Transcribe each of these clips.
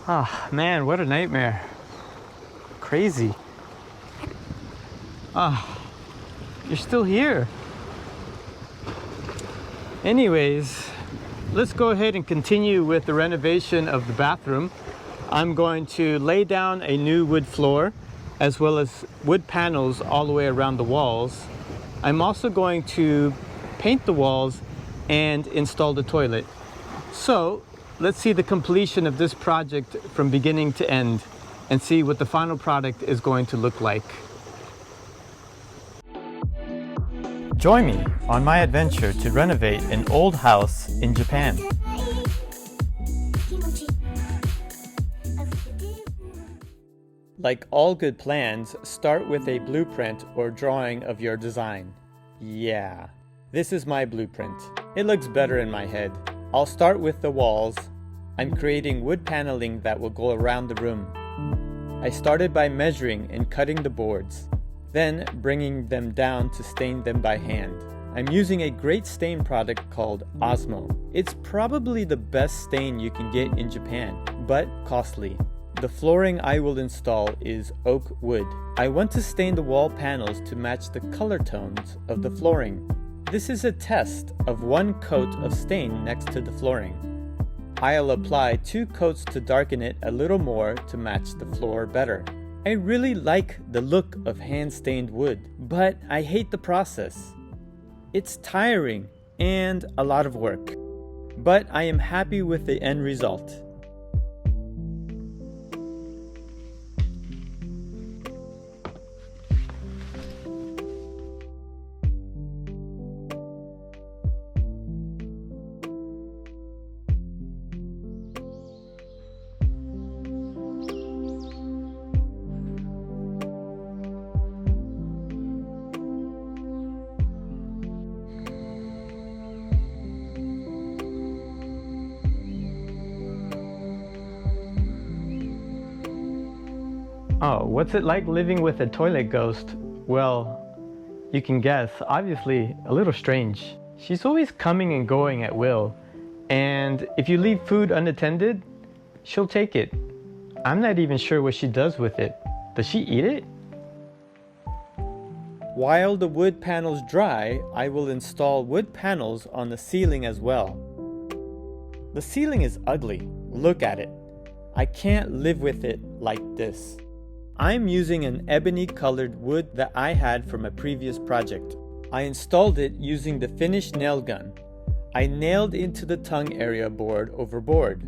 Ah, man, what a nightmare. Crazy. Ah, you're still here. Anyways, let's go ahead and continue with the renovation of the bathroom. I'm going to lay down a new wood floor as well as wood panels all the way around the walls. I'm also going to paint the walls and install the toilet. So let's see the completion of this project from beginning to end and see what the final product is going to look like. Join me on my adventure to renovate an old house in Japan. Like all good plans, start with a blueprint or drawing of your design. Yeah, this is my blueprint. It looks better in my head. I'll start with the walls. I'm creating wood paneling that will go around the room. I started by measuring and cutting the boards, then bringing them down to stain them by hand. I'm using a great stain product called Osmo. It's probably the best stain you can get in Japan, but costly. The flooring I will install is oak wood. I want to stain the wall panels to match the color tones of the flooring. This is a test of one coat of stain next to the flooring. I'll apply 2 coats to darken it a little more to match the floor better. I really like the look of hand-stained wood, but I hate the process. It's tiring and a lot of work, but I am happy with the end result. Oh, what's it like living with a toilet ghost? Well, you can guess, obviously a little strange. She's always coming and going at will, and if you leave food unattended, she'll take it. I'm not even sure what she does with it. Does she eat it? While the wood panels dry, I will install wood panels on the ceiling as well. The ceiling is ugly. Look at it. I can't live with it like this. I'm using an ebony colored wood that I had from a previous project. I installed it using the finished nail gun. I nailed into the tongue area board over board.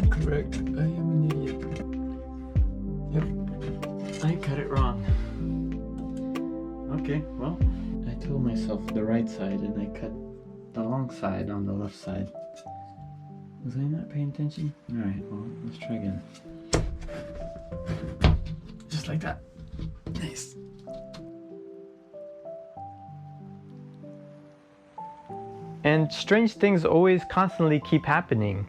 Correct. I am an idiot. Yep. I cut it wrong. Okay, well, I told myself the right side and I cut the wrong side on the left side. Was I not paying attention? Alright, well, let's try again. Just like that. Nice. And strange things always constantly keep happening.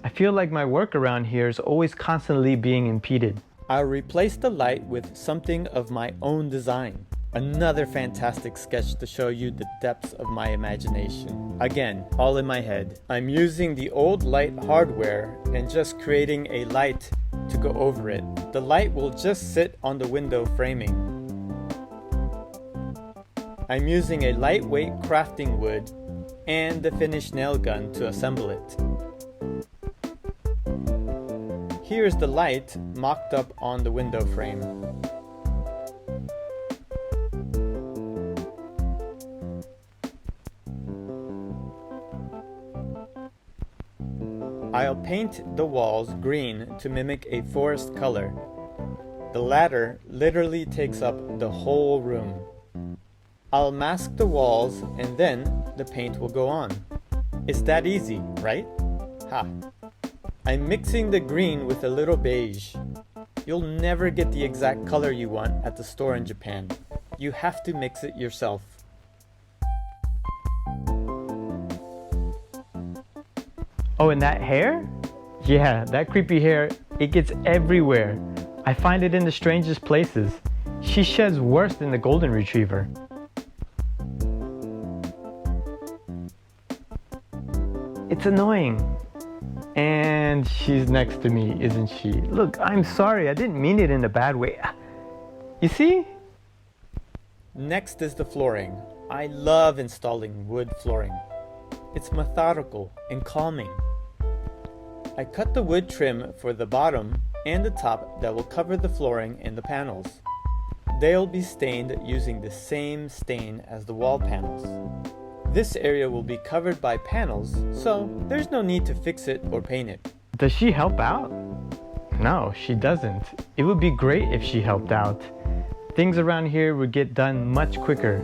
I feel like my work around here is always constantly being impeded. I'll replace the light with something of my own design. Another fantastic sketch to show you the depths of my imagination. Again, all in my head. I'm using the old light hardware and just creating a light to go over it. The light will just sit on the window framing. I'm using a lightweight crafting wood and the finished nail gun to assemble it. Here's the light mocked up on the window frame. I'll paint the walls green to mimic a forest color. The latter literally takes up the whole room. I'll mask the walls and then the paint will go on. It's that easy, right? Ha! I'm mixing the green with a little beige. You'll never get the exact color you want at the store in Japan. You have to mix it yourself. Oh, and that hair? Yeah, that creepy hair, it gets everywhere. I find it in the strangest places. She sheds worse than the golden retriever. It's annoying. And she's next to me, isn't she? Look, I'm sorry, I didn't mean it in a bad way. You see? Next is the flooring. I love installing wood flooring. It's methodical and calming. I cut the wood trim for the bottom and the top that will cover the flooring and the panels. They'll be stained using the same stain as the wall panels. This area will be covered by panels, so there's no need to fix it or paint it. Does she help out? No, she doesn't. It would be great if she helped out. Things around here would get done much quicker.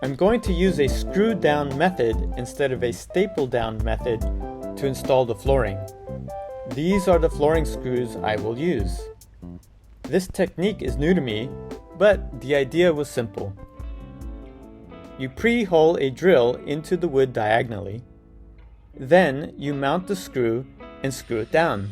I'm going to use a screw down method instead of a staple down method to install the flooring. These are the flooring screws I will use. This technique is new to me, but the idea was simple. You pre-hole a drill into the wood diagonally. Then you mount the screw and screw it down.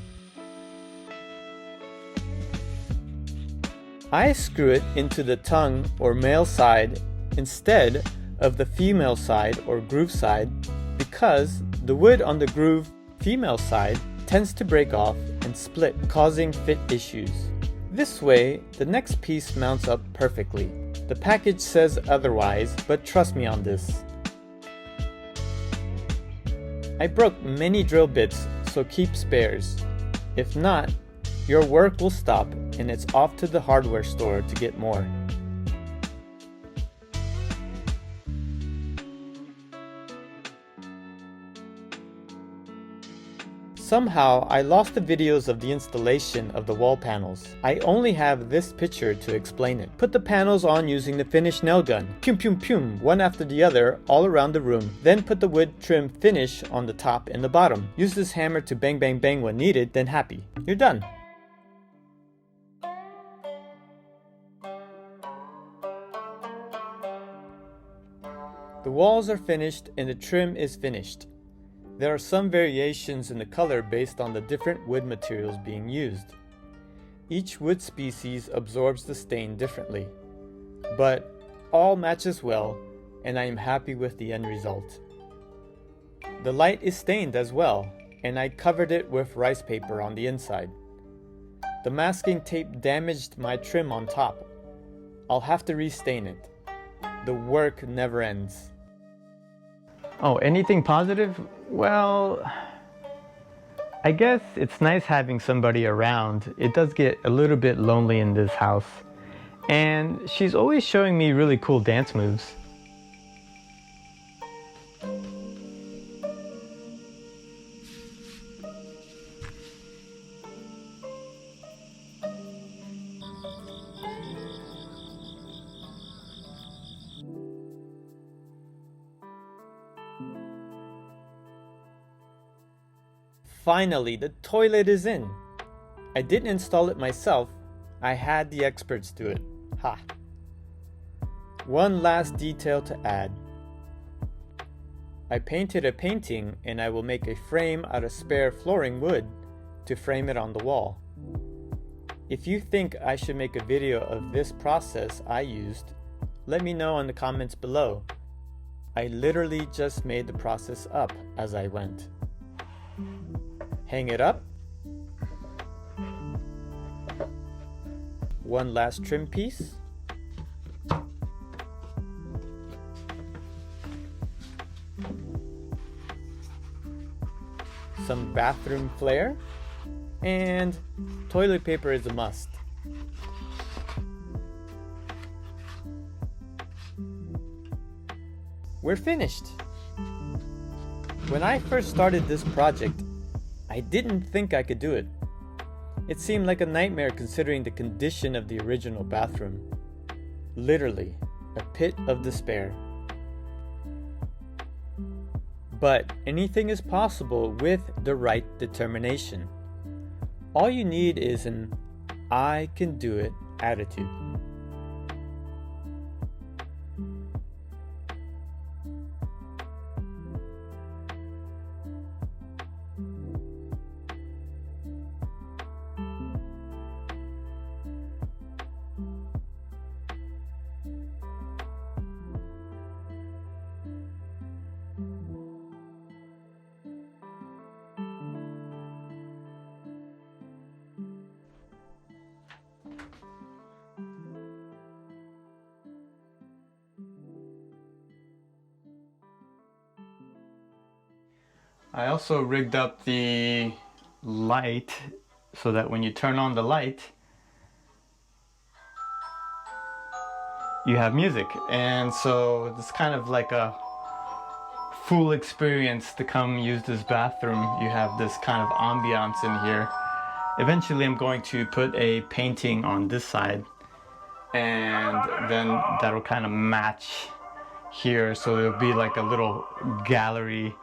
I screw it into the tongue or male side instead of the female side or groove side because the wood on the groove female side tends to break off and split, causing fit issues. This way, the next piece mounts up perfectly. The package says otherwise, but trust me on this. I broke many drill bits, so keep spares. If not, your work will stop and it's off to the hardware store to get more. Somehow, I lost the videos of the installation of the wall panels. I only have this picture to explain it. Put the panels on using the finish nail gun. Pum pum pum, one after the other, all around the room. Then put the wood trim finish on the top and the bottom. Use this hammer to bang bang bang when needed, then happy. You're done. The walls are finished and the trim is finished. There are some variations in the color based on the different wood materials being used. Each wood species absorbs the stain differently, but all matches well, and I am happy with the end result. The light is stained as well, and I covered it with rice paper on the inside. The masking tape damaged my trim on top. I'll have to restain it. The work never ends. Oh, anything positive? Well, I guess it's nice having somebody around. It does get a little bit lonely in this house. And she's always showing me really cool dance moves. Finally, the toilet is in. I didn't install it myself. I had the experts do it. Ha! One last detail to add. I painted a painting and I will make a frame out of spare flooring wood to frame it on the wall. If you think I should make a video of this process I used, let me know in the comments below. I literally just made the process up as I went. Hang it up. One last trim piece. Some bathroom flair. And toilet paper is a must. We're finished. When I first started this project, I didn't think I could do it. It seemed like a nightmare considering the condition of the original bathroom. Literally, a pit of despair. But anything is possible with the right determination. All you need is an I can do it attitude. I also rigged up the light so that when you turn on the light, you have music. And so it's kind of like a full experience to come use this bathroom. You have this kind of ambiance in here. Eventually I'm going to put a painting on this side, and then that'll kind of match here, so it'll be like a little gallery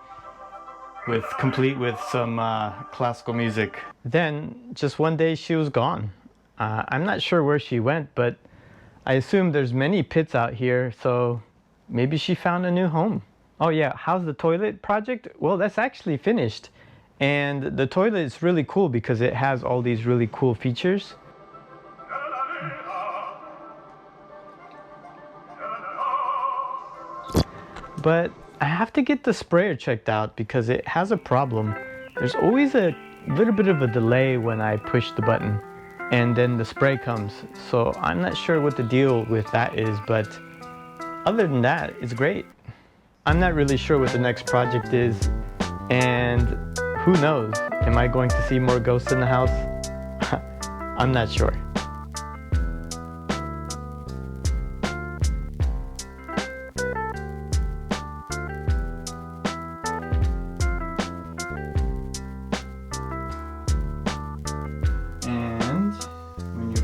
complete with some classical music. Then just one day she was gone. I'm not sure where she went, but I assume there's many pits out here, so maybe she found a new home. Oh yeah, how's the toilet project? Well, that's actually finished, and the toilet is really cool because it has all these really cool features. But I have to get the sprayer checked out because it has a problem. There's always a little bit of a delay when I push the button and then the spray comes. So I'm not sure what the deal with that is, but other than that, it's great. I'm not really sure what the next project is, and who knows? Am I going to see more ghosts in the house? I'm not sure.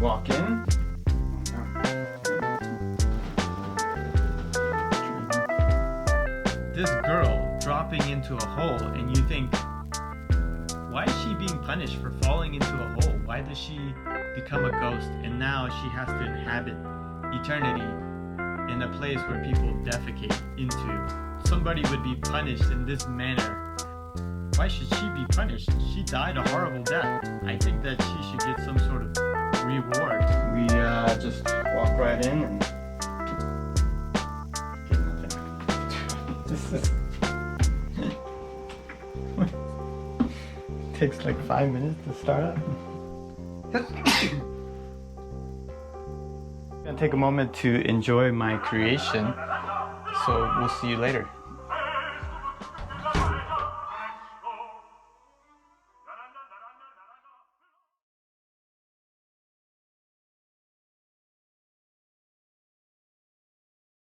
Walk in. This girl dropping into a hole, and you think, why is she being punished for falling into a hole? Why does she become a ghost and now she has to inhabit eternity in a place where people defecate into? Somebody would be punished in this manner. Why should she be punished? She died a horrible death. I think that she should get some sort of reward. We just walk right in and get nothing. This is takes like 5 minutes to start up. I'm gonna take a moment to enjoy my creation, so we'll see you later.